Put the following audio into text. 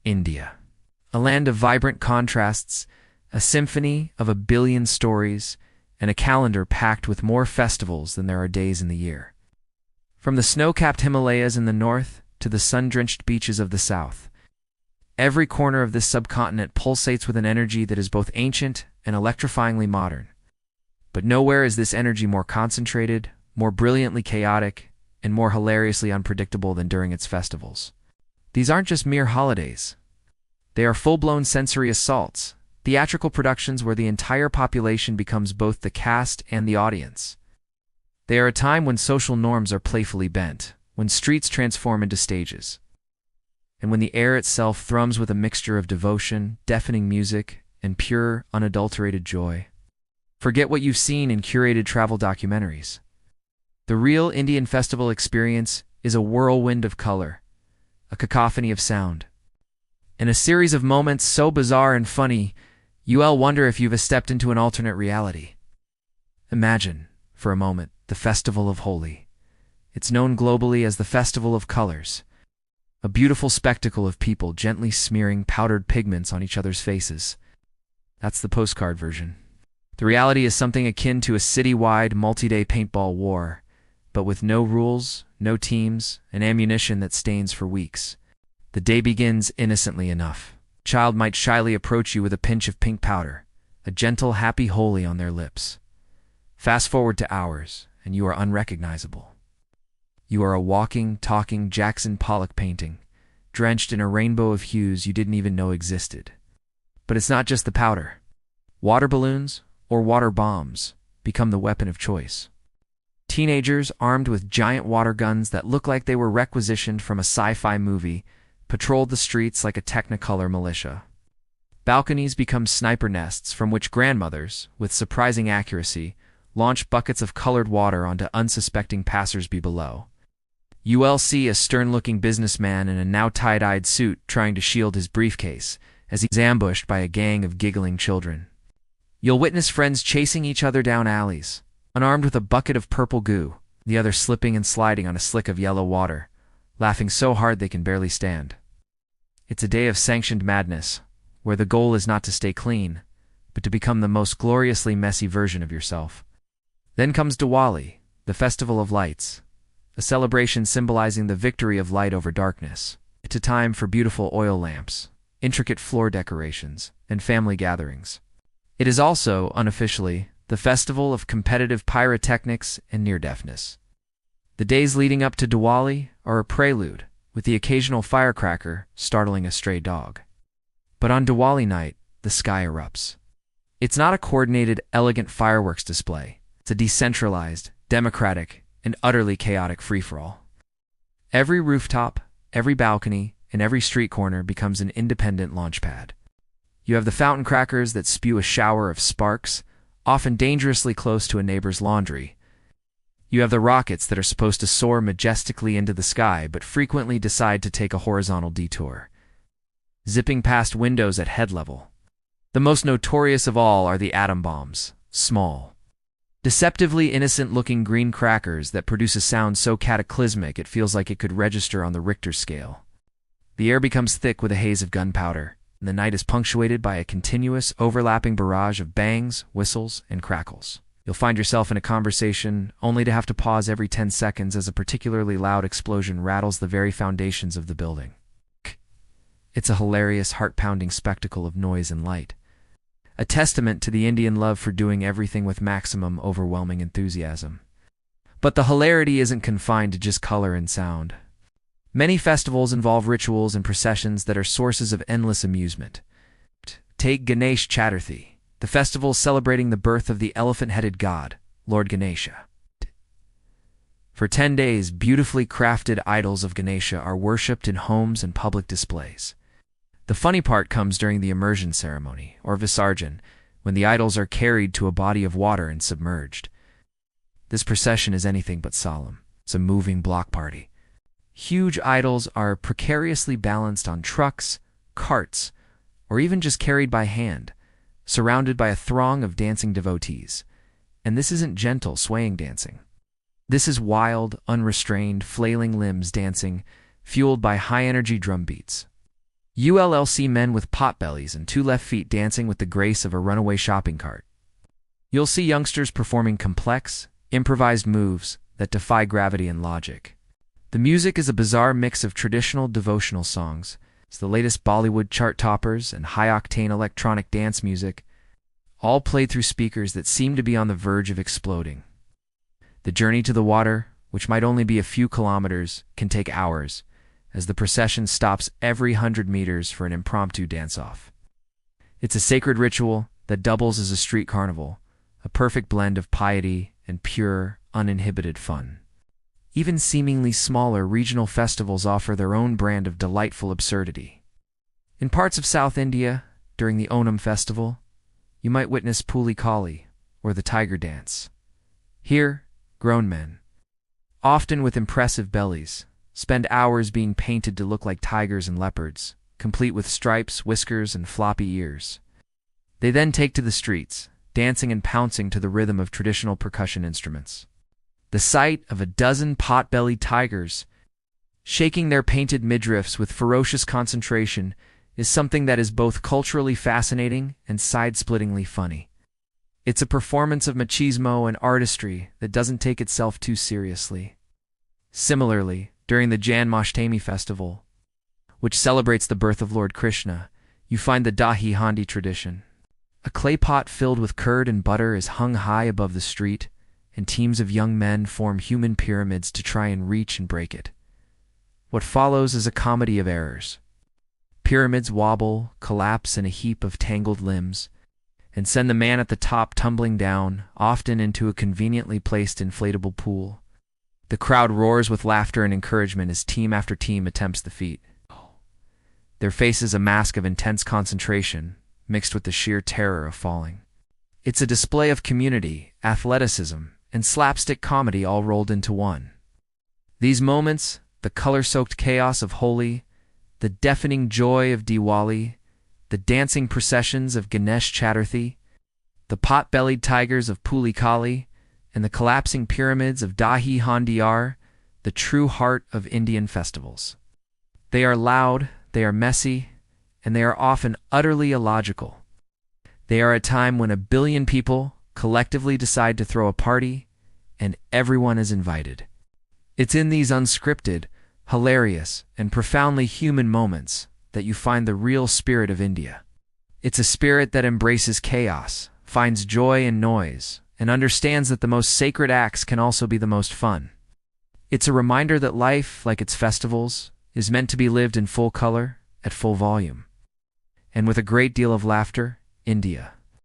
India. A land of vibrant contrasts, a symphony of a billion stories, and a calendar packed with more festivals than there are days in the year. From the snow-capped Himalayas in the north to the sun-drenched beaches of the south, every corner of this subcontinent pulsates with an energy that is both ancient and electrifyingly modern. But nowhere is this energy more concentrated, more brilliantly chaotic, and more hilariously unpredictable than during its festivals. These aren't just mere holidays. They are full-blown sensory assaults, theatrical productions where the entire population becomes both the cast and the audience. They are a time when social norms are playfully bent, when streets transform into stages, and when the air itself thrums with a mixture of devotion, deafening music, and pure, unadulterated joy. Forget what you've seen in curated travel documentaries. The real Indian festival experience is a whirlwind of color, a cacophony of sound, and a series of moments so bizarre and funny, you'll wonder if you've stepped into an alternate reality. Imagine, for a moment, the Festival of Holi. It's known globally as the Festival of Colors, a beautiful spectacle of people gently smearing powdered pigments on each other's faces. That's the postcard version. The reality is something akin to a city-wide, multi-day paintball war, but with no rules, no teams, and ammunition that stains for weeks. The day begins innocently enough. A child might shyly approach you with a pinch of pink powder, a gentle, happy Holi on their lips. Fast forward to hours, and you are unrecognizable. You are a walking, talking Jackson Pollock painting, drenched in a rainbow of hues you didn't even know existed. But it's not just the powder. Water balloons, or water bombs, become the weapon of choice. Teenagers, armed with giant water guns that look like they were requisitioned from a sci-fi movie, patrolled the streets like a Technicolor militia. Balconies become sniper nests from which grandmothers, with surprising accuracy, launch buckets of colored water onto unsuspecting passers-by below. You'll see a stern-looking businessman in a now tie-dyed suit trying to shield his briefcase as he's ambushed by a gang of giggling children. You'll witness friends chasing each other down alleys, unarmed with a bucket of purple goo, the other slipping and sliding on a slick of yellow water, laughing so hard they can barely stand. It's a day of sanctioned madness, where the goal is not to stay clean, but to become the most gloriously messy version of yourself. Then comes Diwali, the Festival of Lights, a celebration symbolizing the victory of light over darkness. It's a time for beautiful oil lamps, intricate floor decorations, and family gatherings. It is also, unofficially, the festival of competitive pyrotechnics and near-deafness. The days leading up to Diwali are a prelude, with the occasional firecracker startling a stray dog. But on Diwali night, the sky erupts. It's not a coordinated, elegant fireworks display. It's a decentralized, democratic, and utterly chaotic free-for-all. Every rooftop, every balcony, and every street corner becomes an independent launch pad. You have the fountain crackers that spew a shower of sparks, often dangerously close to a neighbor's laundry. You have the rockets that are supposed to soar majestically into the sky but frequently decide to take a horizontal detour, zipping past windows at head level. The most notorious of all are the atom bombs, small, deceptively innocent-looking green crackers that produce a sound so cataclysmic it feels like it could register on the Richter scale. The air becomes thick with a haze of gunpowder, and the night is punctuated by a continuous, overlapping barrage of bangs, whistles, and crackles. You'll find yourself in a conversation only to have to pause every 10 seconds as a particularly loud explosion rattles the very foundations of the building. It's a hilarious, heart-pounding spectacle of noise and light, a testament to the Indian love for doing everything with maximum, overwhelming enthusiasm. But the hilarity isn't confined to just color and sound. Many festivals involve rituals and processions that are sources of endless amusement. Take Ganesh Chaturthi, the festival celebrating the birth of the elephant-headed god, Lord Ganesha. For 10 days, beautifully crafted idols of Ganesha are worshipped in homes and public displays. The funny part comes during the immersion ceremony, or Visarjan, when the idols are carried to a body of water and submerged. This procession is anything but solemn. It's a moving block party. Huge idols are precariously balanced on trucks, carts, or even just carried by hand, surrounded by a throng of dancing devotees. And this isn't gentle, swaying dancing. This is wild, unrestrained, flailing limbs dancing, fueled by high-energy drum beats. ULLC men with potbellies and two left feet dancing with the grace of a runaway shopping cart. You'll see youngsters performing complex, improvised moves that defy gravity and logic. The music is a bizarre mix of traditional devotional songs, the latest Bollywood chart toppers, and high-octane electronic dance music, all played through speakers that seem to be on the verge of exploding. The journey to the water, which might only be a few kilometers, can take hours, as the procession stops every 100 meters for an impromptu dance-off. It's a sacred ritual that doubles as a street carnival, a perfect blend of piety and pure, uninhibited fun. Even seemingly smaller regional festivals offer their own brand of delightful absurdity. In parts of South India, during the Onam festival, you might witness Puli Kali, or the tiger dance. Here, grown men, often with impressive bellies, spend hours being painted to look like tigers and leopards, complete with stripes, whiskers, and floppy ears. They then take to the streets, dancing and pouncing to the rhythm of traditional percussion instruments. The sight of a dozen pot-bellied tigers shaking their painted midriffs with ferocious concentration is something that is both culturally fascinating and side-splittingly funny. It's a performance of machismo and artistry that doesn't take itself too seriously. Similarly, during the Janmashtami festival, which celebrates the birth of Lord Krishna, you find the Dahi Handi tradition. A clay pot filled with curd and butter is hung high above the street, and teams of young men form human pyramids to try and reach and break it. What follows is a comedy of errors. Pyramids wobble, collapse in a heap of tangled limbs, and send the man at the top tumbling down, often into a conveniently placed inflatable pool. The crowd roars with laughter and encouragement as team after team attempts the feat. Their faces a mask of intense concentration, mixed with the sheer terror of falling. It's a display of community, athleticism, and slapstick comedy all rolled into one. These moments, the color-soaked chaos of Holi, the deafening joy of Diwali, the dancing processions of Ganesh Chaturthi, the pot-bellied tigers of Puli Kali, and the collapsing pyramids of Dahi Handi are the true heart of Indian festivals. They are loud, they are messy, and they are often utterly illogical. They are a time when 1 billion people collectively decide to throw a party, and everyone is invited. It's in these unscripted, hilarious, and profoundly human moments that you find the real spirit of India. It's a spirit that embraces chaos, finds joy in noise, and understands that the most sacred acts can also be the most fun. It's a reminder that life, like its festivals, is meant to be lived in full color, at full volume. And with a great deal of laughter, India.